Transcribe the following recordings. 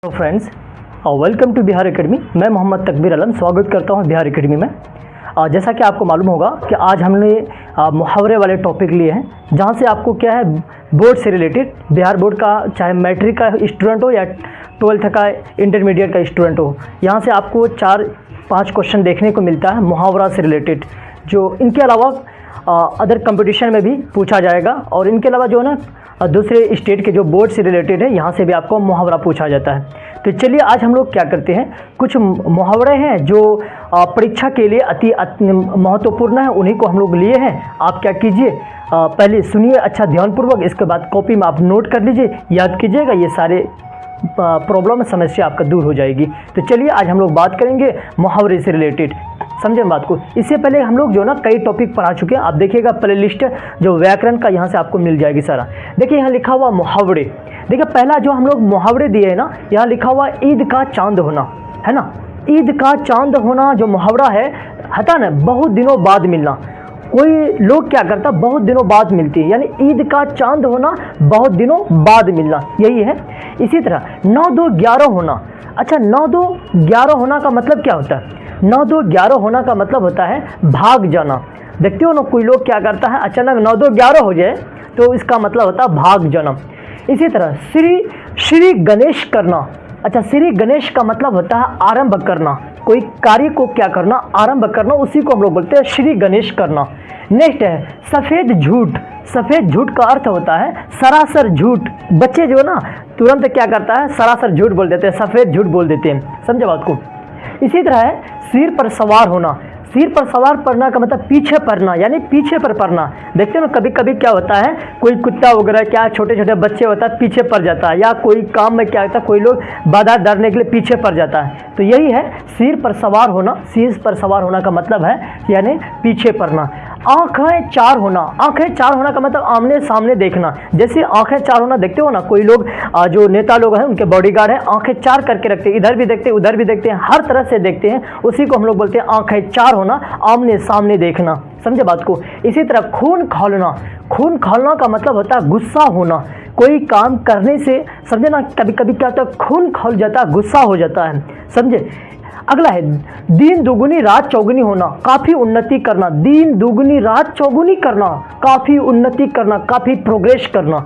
Hello friends, welcome to Bihar academy. मैं मोहम्मद तकबीर आलम स्वागत करता हूं बिहार एकेडमी में। जैसा कि आपको मालूम होगा कि आज हमने मुहावरे वाले टॉपिक लिए हैं, जहां से आपको क्या है बोर्ड से रिलेटेड, बिहार बोर्ड का चाहे मैट्रिक का स्टूडेंट हो या 12th का इंटरमीडिएट का स्टूडेंट हो, यहां से आपको 4-5 क्वेश्चन देखने को मिलता है मुहावरा से रिलेटेड, जो इनके अलावा अदर कंपटीशन में भी पूछा जाएगा। और इनके अलावा जो है ना दूसरे स्टेट के जो बोर्ड से रिलेटेड है, यहाँ से भी आपको मुहावरा पूछा जाता है। तो चलिए आज हम लोग क्या करते हैं, कुछ मुहावरे हैं जो परीक्षा के लिए अति महत्वपूर्ण है, उन्हीं को हम लोग लिए हैं। आप क्या कीजिए, पहले सुनिए अच्छा ध्यानपूर्वक, इसके बाद कॉपी में आप नोट कर लीजिए, याद कीजिएगा, ये सारे प्रॉब्लम समस्या आपका दूर हो जाएगी। तो चलिए आज हम लोग बात करेंगे मुहावरे से रिलेटेड, समझें बात को। इससे पहले हम लोग जो ना कई टॉपिक पढ़ा चुके हैं, आप देखिएगा प्ले लिस्ट जो व्याकरण का यहाँ से आपको मिल जाएगी सारा। देखिए यहाँ लिखा हुआ मुहावरे, देखिए पहला जो हम लोग मुहावरे दिए है ना, यहाँ लिखा हुआ ईद का चांद होना, है ना। ईद का चांद होना जो मुहावरा है, हता ना बहुत दिनों बाद मिलना। कोई लोग क्या करता, बहुत दिनों बाद मिलती है, यानी ईद का चांद होना, बहुत दिनों बाद मिलना, यही है। इसी तरह 9-2-11 होना। अच्छा 9-2-11 होना का मतलब क्या होता है? 9-2-11 होना का मतलब होता है भाग जाना। देखते हो ना, कोई लोग क्या करता है, अचानक 9-2-11 हो जाए तो इसका मतलब होता है भाग जाना। इसी तरह श्री गणेश करना। अच्छा श्री गणेश का मतलब होता है आरंभ करना, कोई कार्य को क्या करना, आरंभ करना, उसी को हम लोग बोलते हैं श्री गणेश करना। नेक्स्ट है सफ़ेद झूठ। सफ़ेद झूठ का अर्थ होता है सरासर झूठ। बच्चे जो ना तुरंत क्या करता है, सरासर झूठ बोल देते हैं, सफ़ेद झूठ बोल देते हैं, समझे बात को। इसी तरह है सिर पर सवार होना। सिर पर सवार पड़ना का मतलब पीछे पड़ना, यानी पीछे पर पड़ना। देखते हो ना कभी कभी क्या होता है, कोई कुत्ता वगैरह क्या छोटे छोटे बच्चे होता है पीछे पड़ जाता है, या कोई काम में क्या होता है कोई लोग बाधा डालने के लिए पीछे पड़ जाता है। तो यही है सिर पर सवार होना। सिर पर सवार होना का मतलब है यानी पीछे पड़ना। आँखें चार होना। आँखें चार होना का मतलब आमने सामने देखना। जैसे आँखें चार होना, देखते हो ना कोई लोग जो नेता लोग हैं उनके बॉडीगार्ड हैं, आँखें चार करके रखते हैं, इधर भी देखते हैं उधर भी देखते हैं, हर तरह से देखते हैं, उसी को हम लोग बोलते हैं आँखें चार होना, आमने सामने देखना, समझे बात को। इसी तरह खून खौलना। खून खौलना का मतलब होता है गुस्सा होना। कोई काम करने से समझे ना कभी कभी क्या होता है, खून खौल जाता है, गुस्सा हो जाता है, समझे। अगला है दिन दुगुनी रात चौगुनी होना, काफ़ी उन्नति करना। दिन दुगुनी रात चौगुनी करना, काफ़ी उन्नति करना, काफ़ी प्रोग्रेस करना।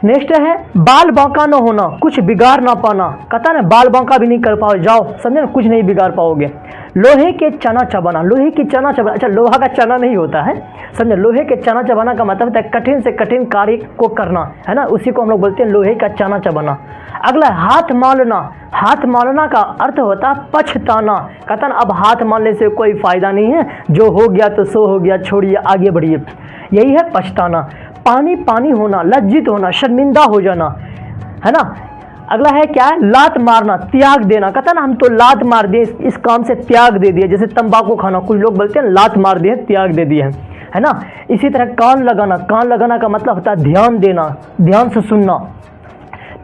नेक्स्ट है बाल बांका न होना, कुछ बिगाड़ ना पाना। कहता ना बाल बांका भी नहीं कर पाओ, जाओ समझे ना, कुछ नहीं बिगाड़ पाओगे। लोहे के चना चबाना। लोहे की चना चबाना, अच्छा लोहा का चना नहीं होता है, समझे। लोहे के चना चबाना का मतलब है कठिन से कठिन कार्य को करना, है ना, उसी को हम लोग बोलते हैं लोहे का चना चबाना। अगला हाथ मालना। हाथ मालना का अर्थ होता है पछताना। कहता ना अब हाथ मालने से कोई फायदा नहीं है, जो हो गया तो सो हो गया, छोड़िए आगे बढ़िए, यही है पछताना। पानी पानी होना, लज्जित होना, शर्मिंदा हो जाना, है ना। अगला है क्या है, लात मारना, त्याग देना। कहता ना हम तो लात मार दिए, इस काम से त्याग दे दिए। जैसे तंबाकू खाना, कुछ लोग बोलते हैं लात मार दिए, त्याग दे दिए, है ना। इसी तरह कान लगाना। कान लगाना का मतलब होता है ध्यान देना, ध्यान से सुनना।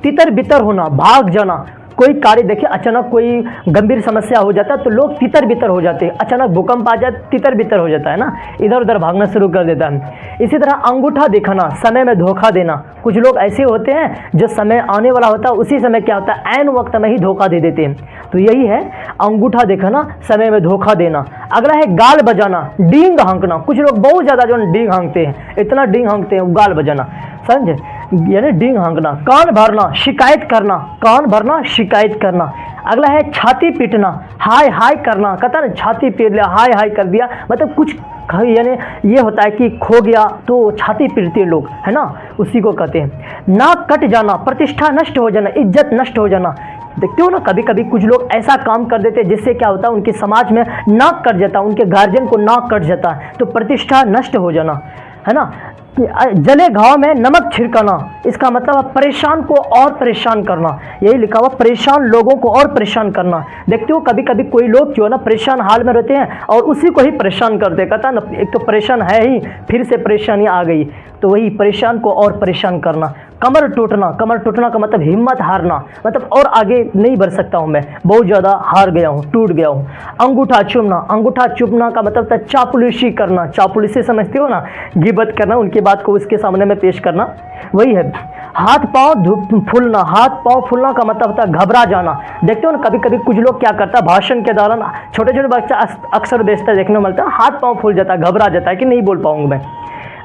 तितर बितर होना, भाग जाना। कोई कार्य देखिए अचानक कोई गंभीर समस्या हो जाता है तो लोग तितर बितर हो जाते हैं। अचानक भूकंप आ जाए तितर बितर हो जाता है ना, इधर उधर भागना शुरू कर देता है। इसी तरह अंगूठा दिखाना, समय में धोखा देना। कुछ लोग ऐसे होते हैं जो समय आने वाला होता है उसी समय क्या होता है, ऐन वक्त में ही धोखा दे देते हैं। तो यही है अंगूठा दिखाना, समय में धोखा देना। अगला है गाल बजाना, डींग हाँकना। कुछ लोग बहुत ज़्यादा जो डींग हाँकते हैं, इतना डींग हाँकते हैं, गाल बजाना, समझे, यानी डींग हाँकना। कान भरना, शिकायत करना। कान भरना, शिकायत करना। अगला है छाती पीटना, हाय हाय करना। कहता ना छाती पीट लिया, हाय हाय कर दिया, मतलब कुछ यानी ये होता है कि खो गया तो छाती पीटते हैं लोग, है ना, उसी को कहते हैं। नाक कट जाना, प्रतिष्ठा नष्ट हो जाना, इज्जत नष्ट हो जाना। देखते हो ना कभी कभी कुछ लोग ऐसा काम कर देते हैं जिससे क्या होता है उनके समाज में नाक कट जाता है, उनके गार्जियन को नाक कट जाता है, तो प्रतिष्ठा नष्ट हो जाना, है ना। जले घाव में नमक छिड़काना, इसका मतलब है परेशान को और परेशान करना। यही लिखा हुआ परेशान लोगों को और परेशान करना। देखते हो कभी कभी कोई लोग जो है ना परेशान हाल में रहते हैं और उसी को ही परेशान करते, कहता ना एक तो परेशान है ही, फिर से परेशानी आ गई, तो वही परेशान को और परेशान करना। कमर टूटना। कमर टूटना का मतलब हिम्मत हारना, मतलब और आगे नहीं बढ़ सकता हूँ मैं, बहुत ज़्यादा हार गया हूँ, टूट गया हूँ। अंगूठा चूमना। अंगूठा चूमना का मतलब था चापलूसी करना। चापलूसी समझते हो ना, गिबत करना, उनकी बात को उसके सामने में पेश करना, वही है। हाथ पाँव फूलना, हाथ पाँव फूलना का मतलब होता है घबरा जाना। देखते हो ना कभी कभी कुछ लोग क्या करता है, भाषण के दौरान छोटे छोटे बच्चा अक्सर देखने मिलता है, हाथ पाँव फूल जाता है, घबरा जाता है कि नहीं बोल पाऊंगा मैं,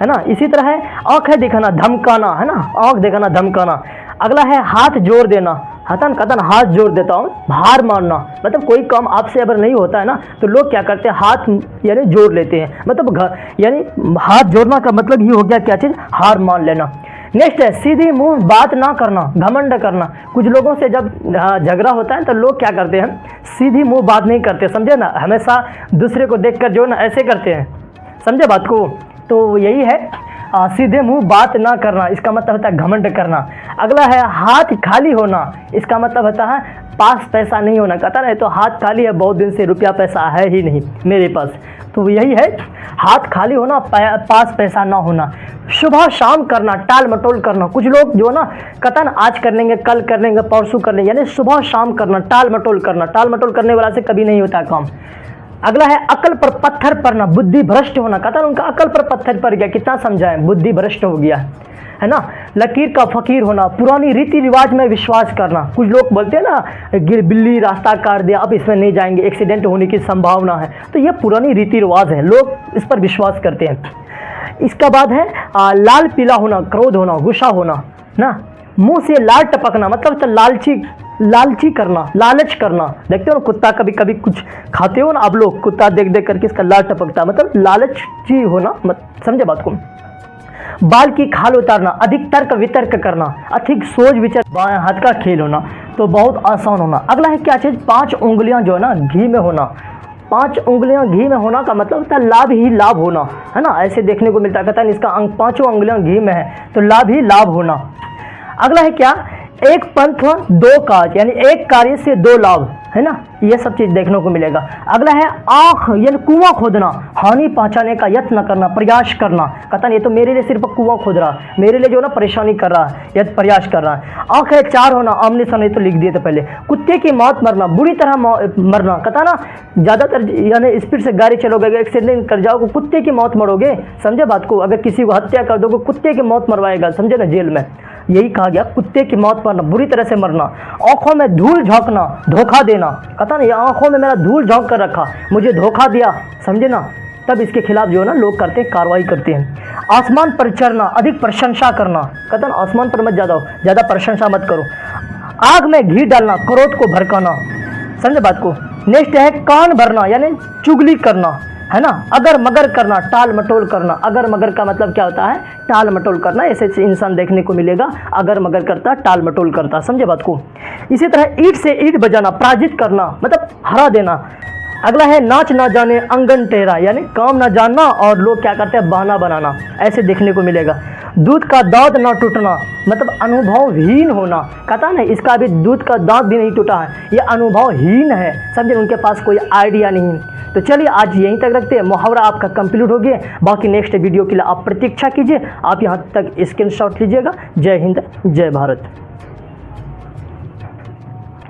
है ना। इसी तरह है आँख है दिखाना, धमकाना, है ना, आँख दिखाना, धमकाना। अगला है हाथ जोड़ देना, हतन कतन हाथ जोड़ देता हूँ, हार मानना, मतलब कोई काम आपसे अगर नहीं होता है ना तो लोग क्या करते हैं, हाथ यानी जोड़ लेते हैं, मतलब यानी हाथ जोड़ना का मतलब ये हो गया क्या चीज़, हार मान लेना। नेक्स्ट है सीधी मुंह बात ना करना, घमंड करना। कुछ लोगों से जब झगड़ा होता है तो लोग क्या करते हैं, सीधी मुंह बात नहीं करते, समझे ना, हमेशा दूसरे को देखकर जो ना ऐसे करते हैं, समझे बात को। तो यही है सीधे मुंह बात ना करना, इसका मतलब होता है घमंड करना। अगला है हाथ खाली होना, इसका मतलब होता है पास पैसा नहीं होना। कहता नहीं तो हाथ खाली है, बहुत दिन से रुपया पैसा है ही नहीं मेरे पास, तो यही है हाथ खाली होना, पास पैसा ना होना। सुबह शाम करना, टाल मटोल करना। कुछ लोग जो ना कतन आज कर लेंगे, कल कर लेंगे, परसों कर लेंगे, यानी सुबह शाम करना, टाल मटोल करना। टाल मटोल करने वाला से कभी नहीं होता काम। अगला है अकल पर पत्थर पड़ना, बुद्धि भ्रष्ट होना। कहता उनका अकल पर पत्थर पड़ गया, कितना समझाएं, बुद्धि भ्रष्ट हो गया, है ना। लकीर का फकीर होना, पुरानी रीति रिवाज में विश्वास करना। कुछ लोग बोलते हैं ना, बिल्ली रास्ता काट दिया, अब इसमें नहीं जाएंगे, एक्सीडेंट होने की संभावना है, तो ये पुरानी रीति रिवाज है, लोग इस पर विश्वास करते हैं। इसका बाद है लाल पीला होना, क्रोध होना, गुस्सा होना ना। मुंह से लाल टपकना, मतलब तो लालची करना, लालच करना। देखते हो ना कुत्ता, कभी कभी कुछ खाते हो ना आप लोग, कुत्ता देख देख करके इसका लाल टपकता, मतलब लालची होना, समझे बात को। बाल की खाल उतारना, अधिक तर्क वितर्क करना, अधिक सोच विचार, बाएं हाथ का खेल होना, तो बहुत आसान होना। अगला है क्या चीज़, 5 उंगलियां जो है ना घी में होना। 5 उंगलियां घी में होना का मतलब होता है लाभ ही लाभ होना, है ना, ऐसे देखने को मिलता है। कहता है इसका 5 उंगलियां घी में है तो लाभ ही लाभ होना। अगला है क्या, एक पंथ 2 काज, यानी एक कार्य से 2 लाभ, है ना, ये सब चीज देखने को मिलेगा। अगला है आंख यानी कुआं खोदना, हानि पहुंचाने का यत्न करना, प्रयास करना। कहता नहीं ये तो मेरे लिए सिर्फ कुआं खोद रहा, मेरे लिए जो ना परेशानी कर रहा है या प्रयास कर रहा है। आंख है 4 होना, आमने सामने तो लिख दिए थे पहले। कुत्ते की मौत मरना, बुरी तरह मरना। कहता ना ज़्यादातर यानी स्पीड से गाड़ी चलोगे, एक्सीडेंट कर जाओगे, कुत्ते की मौत मरोगे, समझे बात को। अगर किसी को हत्या कर दोगे, कुत्ते की मौत मरवाएगा, समझे ना, जेल में। यही कहा गया, कुत्ते की मौत मरना, बुरी तरह से मरना। आंखों में धूल झोंकना, धोखा देना। कहता नहीं आंखों में मेरा धूल झोंक कर रखा, मुझे धोखा दिया, समझे ना, तब इसके खिलाफ जो है ना लोग करते हैं, कार्रवाई करते हैं। आसमान पर चढ़ना, अधिक प्रशंसा करना। कहता ना आसमान पर मत जाओ, ज़्यादा प्रशंसा मत करो। आग में घी डालना, क्रोध को भड़काना, समझे बात को। नेक्स्ट है कान भरना, यानी चुगली करना, है ना। अगर मगर करना, टाल मटोल करना। अगर मगर का मतलब क्या होता है, टाल मटोल करना। ऐसे इंसान देखने को मिलेगा, अगर मगर करता, टाल मटोल करता, समझे बात को। इसी तरह ईंट से ईंट बजाना, पराजित करना, मतलब हरा देना। अगला है नाच ना जाने अंगन टेढ़ा, यानी काम ना जानना और लोग क्या करते हैं, बहाना बनाना, ऐसे देखने को मिलेगा। दूध का दांत ना टूटना, मतलब अनुभवहीन होना। कहता ना इसका अभी दूध का दांत भी नहीं टूटा है, ये अनुभवहीन है, समझे, उनके पास कोई आइडिया नहीं। तो चलिए आज यहीं तक रखते हैं, मुहावरा आपका कंप्लीट हो गया। बाकी नेक्स्ट वीडियो के लिए आप प्रतीक्षा कीजिए, आप यहाँ तक स्क्रीनशॉट लीजिएगा। जय हिंद, जय भारत।